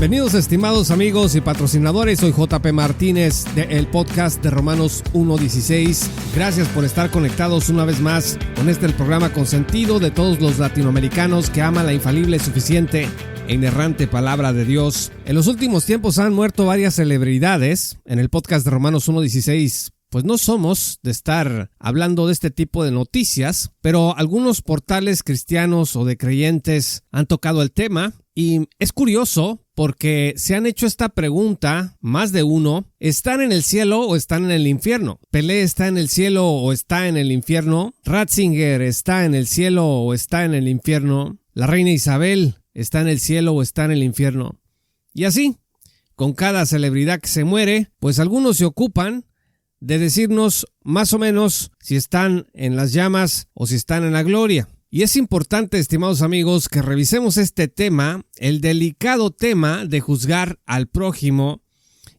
Bienvenidos, estimados amigos y patrocinadores. Soy JP Martínez del podcast de Romanos 1:16. Gracias por estar conectados una vez más con el programa consentido de todos los latinoamericanos que aman la infalible, suficiente e inerrante palabra de Dios. En los últimos tiempos han muerto varias celebridades. En el podcast de Romanos 1:16 pues no somos de estar hablando de este tipo de noticias, pero algunos portales cristianos o de creyentes han tocado el tema y es curioso porque se han hecho esta pregunta más de uno: ¿están en el cielo o están en el infierno? ¿Pelé está en el cielo o está en el infierno? ¿Ratzinger está en el cielo o está en el infierno? ¿La reina Isabel está en el cielo o está en el infierno? Y así, con cada celebridad que se muere, pues algunos se ocupan de decirnos más o menos si están en las llamas o si están en la gloria. Y es importante, estimados amigos, que revisemos este tema, el delicado tema de juzgar al prójimo.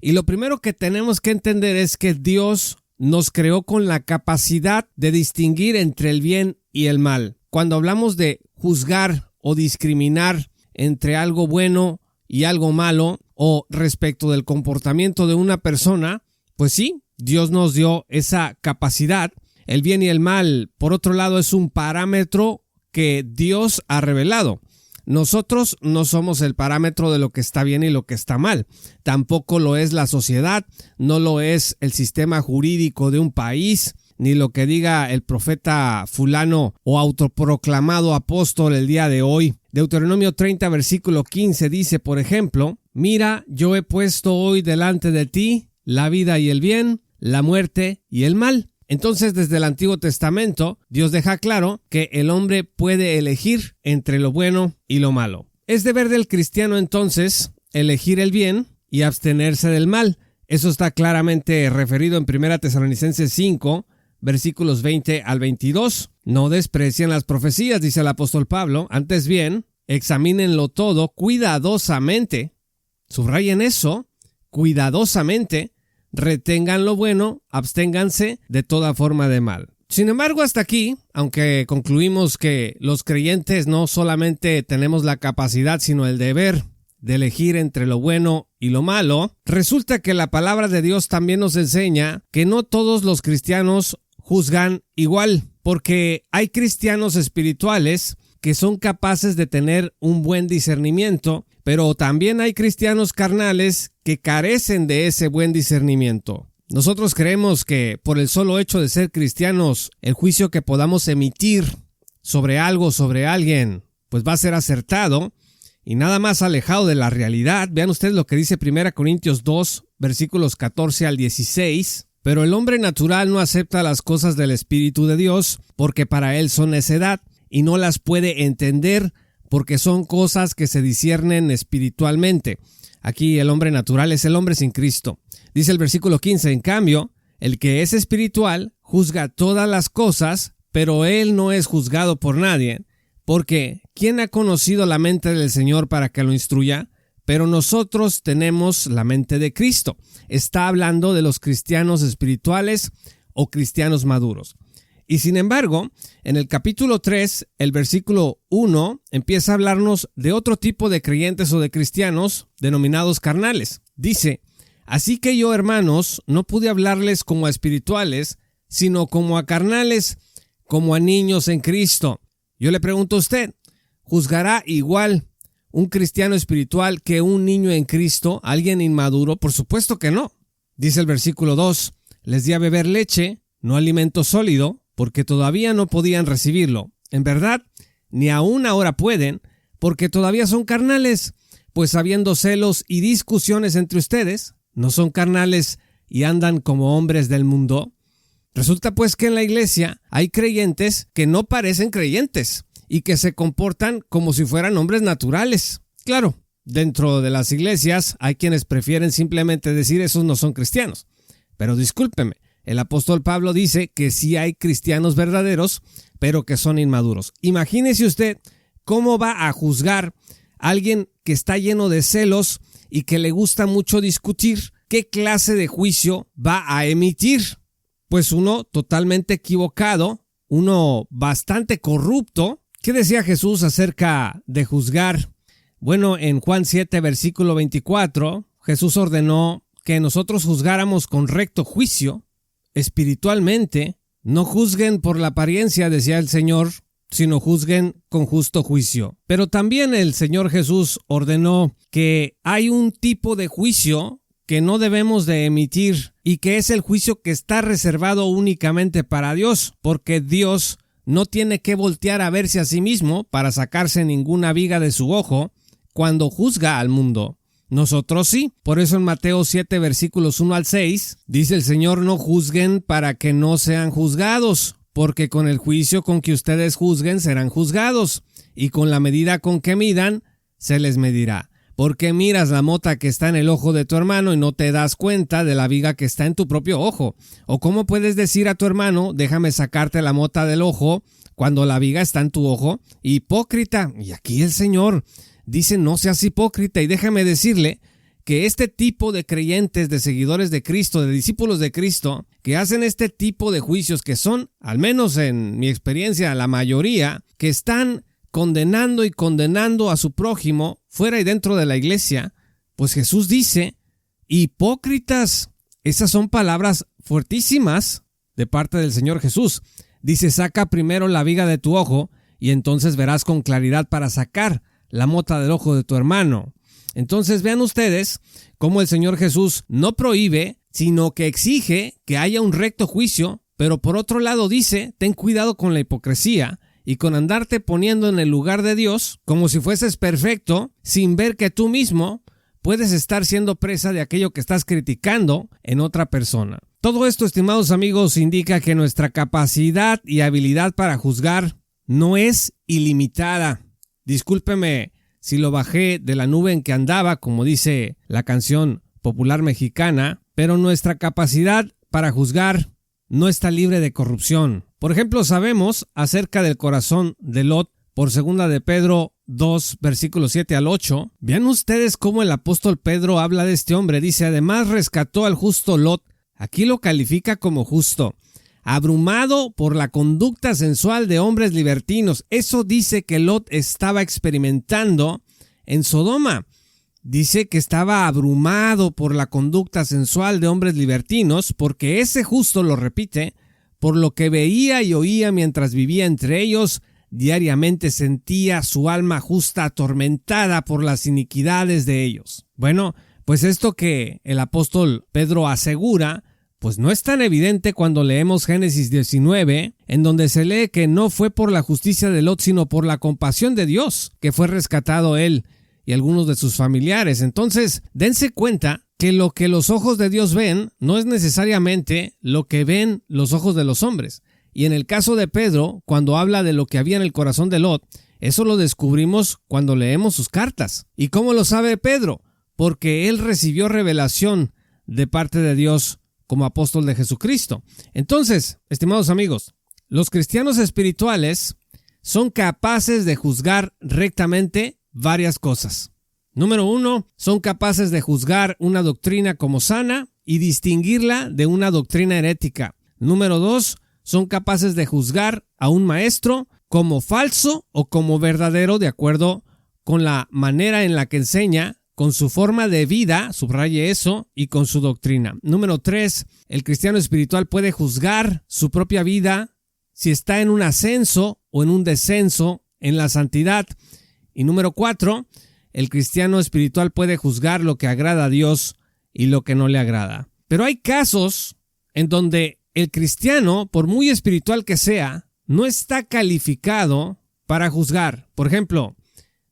Y lo primero que tenemos que entender es que Dios nos creó con la capacidad de distinguir entre el bien y el mal. Cuando hablamos de juzgar o discriminar entre algo bueno y algo malo, o respecto del comportamiento de una persona, pues sí, Dios nos dio esa capacidad. El bien y el mal, por otro lado, es un parámetro que Dios ha revelado. Nosotros no somos el parámetro de lo que está bien y lo que está mal. Tampoco lo es la sociedad, no lo es el sistema jurídico de un país, ni lo que diga el profeta fulano o autoproclamado apóstol el día de hoy. Deuteronomio 30, versículo 15 dice, por ejemplo: mira, yo he puesto hoy delante de ti la vida y el bien, la muerte y el mal. Entonces, desde el Antiguo Testamento, Dios deja claro que el hombre puede elegir entre lo bueno y lo malo. Es deber del cristiano, entonces, elegir el bien y abstenerse del mal. Eso está claramente referido en 1 Tesalonicenses 5, versículos 20 al 22. No desprecien las profecías, dice el apóstol Pablo. Antes bien, examínenlo todo cuidadosamente. Subrayen eso, cuidadosamente. Retengan lo bueno, absténganse de toda forma de mal. Sin embargo, hasta aquí, aunque concluimos que los creyentes no solamente tenemos la capacidad, sino el deber de elegir entre lo bueno y lo malo, resulta que la palabra de Dios también nos enseña que no todos los cristianos juzgan igual, porque hay cristianos espirituales que son capaces de tener un buen discernimiento, pero también hay cristianos carnales que carecen de ese buen discernimiento. Nosotros creemos que por el solo hecho de ser cristianos, el juicio que podamos emitir sobre algo, sobre alguien, pues va a ser acertado y nada más alejado de la realidad. Vean ustedes lo que dice 1 Corintios 2, versículos 14 al 16. Pero el hombre natural no acepta las cosas del Espíritu de Dios, porque para él son necedad, y no las puede entender, porque son cosas que se disciernen espiritualmente. Aquí el hombre natural es el hombre sin Cristo. Dice el versículo 15, en cambio, el que es espiritual juzga todas las cosas, pero él no es juzgado por nadie, porque ¿quién ha conocido la mente del Señor para que lo instruya? Pero nosotros tenemos la mente de Cristo. Está hablando de los cristianos espirituales o cristianos maduros. Y sin embargo, en el capítulo 3, el versículo 1, empieza a hablarnos de otro tipo de creyentes o de cristianos denominados carnales. Dice: así que yo, hermanos, no pude hablarles como a espirituales, sino como a carnales, como a niños en Cristo. Yo le pregunto a usted, ¿juzgará igual un cristiano espiritual que un niño en Cristo, alguien inmaduro? Por supuesto que no. Dice el versículo 2, les di a beber leche, no alimento sólido, porque todavía no podían recibirlo. En verdad, ni aún ahora pueden, porque todavía son carnales, pues habiendo celos y discusiones entre ustedes, ¿no son carnales y andan como hombres del mundo? Resulta pues que en la iglesia hay creyentes que no parecen creyentes y que se comportan como si fueran hombres naturales. Claro, dentro de las iglesias hay quienes prefieren simplemente decir esos no son cristianos. Pero discúlpeme, el apóstol Pablo dice que sí hay cristianos verdaderos, pero que son inmaduros. Imagínese usted cómo va a juzgar a alguien que está lleno de celos y que le gusta mucho discutir. ¿Qué clase de juicio va a emitir? Pues uno totalmente equivocado, uno bastante corrupto. ¿Qué decía Jesús acerca de juzgar Bueno, en Juan 7, versículo 24, Jesús ordenó que nosotros juzgáramos con recto juicio, espiritualmente. No juzguen por la apariencia, decía el Señor, sino juzguen con justo juicio. Pero también el Señor Jesús ordenó que hay un tipo de juicio que no debemos de emitir y que es el juicio que está reservado únicamente para Dios, porque Dios no tiene que voltear a verse a sí mismo para sacarse ninguna viga de su ojo cuando juzga al mundo. Nosotros sí. Por eso en Mateo 7, versículos 1 al 6, dice el Señor: no juzguen para que no sean juzgados, porque con el juicio con que ustedes juzguen serán juzgados, y con la medida con que midan se les medirá. Porque miras la mota que está en el ojo de tu hermano y no te das cuenta de la viga que está en tu propio ojo. ¿O cómo puedes decir a tu hermano: déjame sacarte la mota del ojo, cuando la viga está en tu ojo? Hipócrita. Y aquí el Señor dice: no seas hipócrita. Y déjame decirle que este tipo de creyentes, de seguidores de Cristo, de discípulos de Cristo, que hacen este tipo de juicios, que son, al menos en mi experiencia, la mayoría, que están condenando y condenando a su prójimo fuera y dentro de la iglesia, pues Jesús dice: hipócritas. Esas son palabras fuertísimas de parte del Señor Jesús. Dice: saca primero la viga de tu ojo y entonces verás con claridad para sacar la mota del ojo de tu hermano. Entonces vean ustedes cómo el Señor Jesús no prohíbe, sino que exige que haya un recto juicio, pero por otro lado dice: ten cuidado con la hipocresía y con andarte poniendo en el lugar de Dios como si fueses perfecto, sin ver que tú mismo puedes estar siendo presa de aquello que estás criticando en otra persona. Todo esto, estimados amigos, indica que nuestra capacidad y habilidad para juzgar no es ilimitada. Discúlpeme si lo bajé de la nube en que andaba, como dice la canción popular mexicana, pero nuestra capacidad para juzgar no está libre de corrupción. Por ejemplo, sabemos acerca del corazón de Lot por 2 de Pedro 2, versículos 7 al 8. Vean ustedes cómo el apóstol Pedro habla de este hombre. Dice: además rescató al justo Lot. Aquí lo califica como justo, abrumado por la conducta sensual de hombres libertinos. Eso dice que Lot estaba experimentando en Sodoma. Dice que estaba abrumado por la conducta sensual de hombres libertinos, porque ese justo, lo repite, por lo que veía y oía mientras vivía entre ellos, diariamente sentía su alma justa atormentada por las iniquidades de ellos. Bueno, pues esto que el apóstol Pedro asegura, pues no es tan evidente cuando leemos Génesis 19, en donde se lee que no fue por la justicia de Lot, sino por la compasión de Dios que fue rescatado él y algunos de sus familiares. Entonces, dense cuenta que lo que los ojos de Dios ven no es necesariamente lo que ven los ojos de los hombres. Y en el caso de Pedro, cuando habla de lo que había en el corazón de Lot, eso lo descubrimos cuando leemos sus cartas. ¿Y cómo lo sabe Pedro? Porque él recibió revelación de parte de Dios como apóstol de Jesucristo. Entonces, estimados amigos, los cristianos espirituales son capaces de juzgar rectamente varias cosas. Número 1, son capaces de juzgar una doctrina como sana y distinguirla de una doctrina herética. Número 2, son capaces de juzgar a un maestro como falso o como verdadero de acuerdo con la manera en la que enseña, con su forma de vida, subraye eso, y con su doctrina. Número 3, el cristiano espiritual puede juzgar su propia vida si está en un ascenso o en un descenso en la santidad. Y número 4, el cristiano espiritual puede juzgar lo que agrada a Dios y lo que no le agrada. Pero hay casos en donde el cristiano, por muy espiritual que sea, no está calificado para juzgar. Por ejemplo,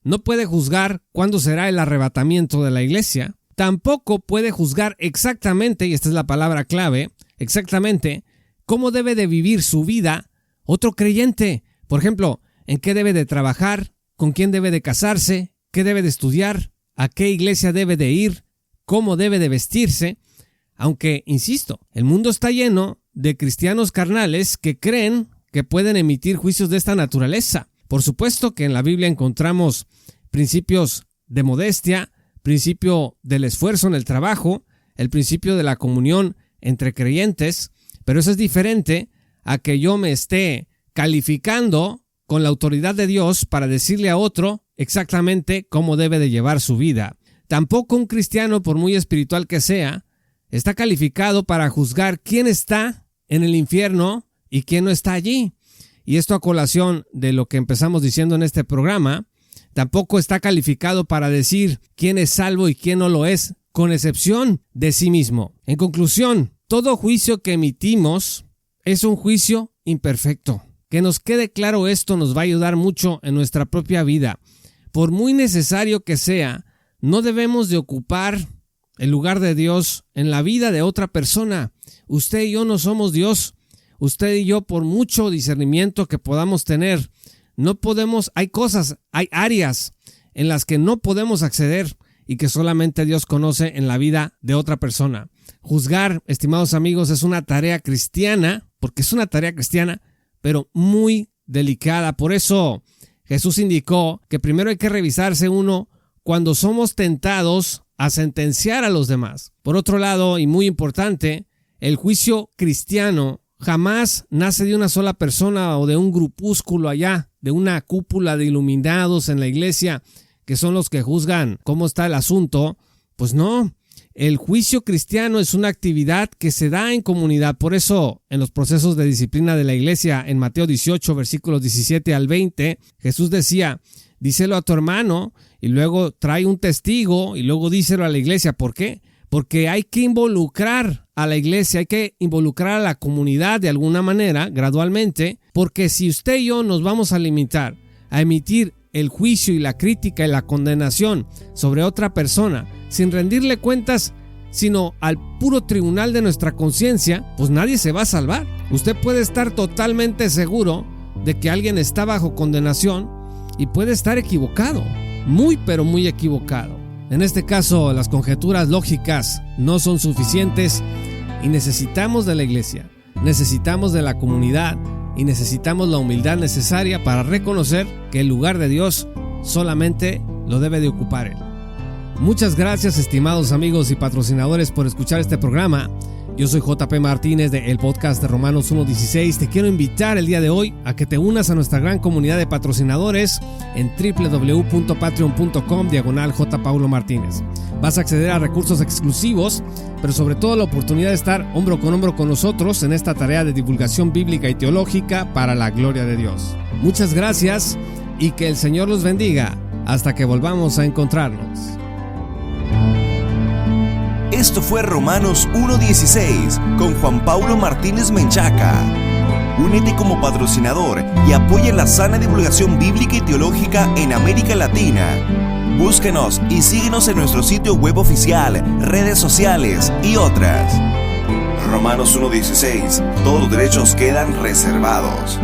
no puede juzgar cuándo será el arrebatamiento de la iglesia. Tampoco puede juzgar exactamente, y esta es la palabra clave, exactamente cómo debe de vivir su vida otro creyente. Por ejemplo, en qué debe de trabajar, con quién debe de casarse, qué debe de estudiar, a qué iglesia debe de ir, cómo debe de vestirse. Aunque, insisto, el mundo está lleno de cristianos carnales que creen que pueden emitir juicios de esta naturaleza. Por supuesto que en la Biblia encontramos principios de modestia, principio del esfuerzo en el trabajo, el principio de la comunión entre creyentes, pero eso es diferente a que yo me esté calificando con la autoridad de Dios para decirle a otro exactamente cómo debe de llevar su vida. Tampoco un cristiano, por muy espiritual que sea, está calificado para juzgar quién está en el infierno y quién no está allí. Y esto a colación de lo que empezamos diciendo en este programa, tampoco está calificado para decir quién es salvo y quién no lo es, con excepción de sí mismo. En conclusión, todo juicio que emitimos es un juicio imperfecto. Que nos quede claro esto nos va a ayudar mucho en nuestra propia vida. Por muy necesario que sea, no debemos de ocupar el lugar de Dios en la vida de otra persona. Usted y yo no somos Dios. Usted y yo, por mucho discernimiento que podamos tener, no podemos, hay áreas en las que no podemos acceder y que solamente Dios conoce en la vida de otra persona. Juzgar, estimados amigos, es una tarea cristiana, porque es una tarea cristiana, pero muy delicada. Por eso Jesús indicó que primero hay que revisarse uno cuando somos tentados a sentenciar a los demás. Por otro lado, y muy importante, el juicio cristiano jamás nace de una sola persona o de un grupúsculo allá, de una cúpula de iluminados en la iglesia, que son los que juzgan cómo está el asunto. Pues no, el juicio cristiano es una actividad que se da en comunidad. Por eso, en los procesos de disciplina de la iglesia, en Mateo 18, versículos 17 al 20, Jesús decía, díselo a tu hermano, y luego trae un testigo, y luego díselo a la iglesia. ¿Por qué? Porque hay que involucrar a la iglesia, hay que involucrar a la comunidad de alguna manera, gradualmente, porque si usted y yo nos vamos a limitar a emitir el juicio y la crítica y la condenación sobre otra persona, sin rendirle cuentas, sino al puro tribunal de nuestra conciencia, pues nadie se va a salvar. Usted puede estar totalmente seguro de que alguien está bajo condenación y puede estar equivocado, muy pero muy equivocado. En este caso, las conjeturas lógicas no son suficientes y necesitamos de la iglesia, necesitamos de la comunidad y necesitamos la humildad necesaria para reconocer que el lugar de Dios solamente lo debe de ocupar Él. Muchas gracias, estimados amigos y patrocinadores, por escuchar este programa. Yo soy JP Martínez de el podcast de Romanos 1.16. Te quiero invitar el día de hoy a que te unas a nuestra gran comunidad de patrocinadores en www.patreon.com/JPauloMartínez. Vas a acceder a recursos exclusivos, pero sobre todo la oportunidad de estar hombro con hombro con nosotros en esta tarea de divulgación bíblica y teológica para la gloria de Dios. Muchas gracias y que el Señor los bendiga hasta que volvamos a encontrarnos. Esto fue Romanos 1.16 con Juan Paulo Martínez Menchaca. Únete como patrocinador y apoya la sana divulgación bíblica y teológica en América Latina. Búsquenos y síguenos en nuestro sitio web oficial, redes sociales y otras. Romanos 1.16. Todos los derechos quedan reservados.